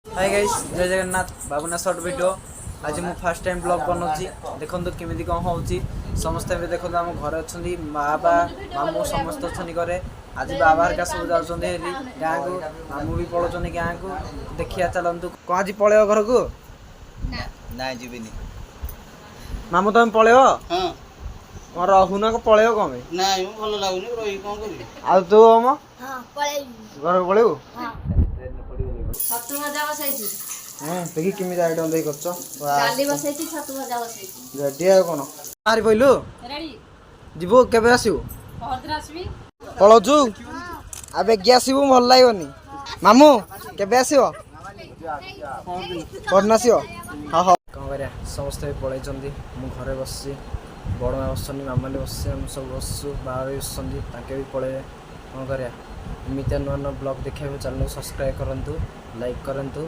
Hi guys जय Jagannath बाबूना short video आज मु फर्स्ट टाइम ब्लॉग बनाऊँगी देखो केमी कौन हो समस्ते देखो आम घर अच्छा बाबा मामू समस्त अच्छा घरे आज बाबा हरिका सब जाऊँगी गाँ को मामू भी पलाउं गाँ को देखिया चलतु कौन आज पलैब घर को ना जीविनी मामू तुम पलैब कौन रहुन पलैब कौन नाई भल लगुनि रही कौन करी आ तू हम घर को पलैबू छतु भजा बसैछि देखी केमी आइटम देख डाली बसैछि छतु भजा बसैछि रेडी आ कौन बाहरी पहलु रेडी जीवु केबे आसिबु परदिन आसबी पलाउचु आ बेगी आसिबु भल लागोनी मामू केबे आसिबो परना आसिबो हाँ हाँ कौन करिया समस्ते पलैचंदी मु घरे बसछि बड़ माँ बसछन्ती मामाली बसछि हम सब बसछु बाहर बसछन्ती ताके भी पलैबे कौन करिया एमितिया नुआ नुआ ब्लॉग देखा चैनल सब्सक्राइब करंतु लाइक करंतु।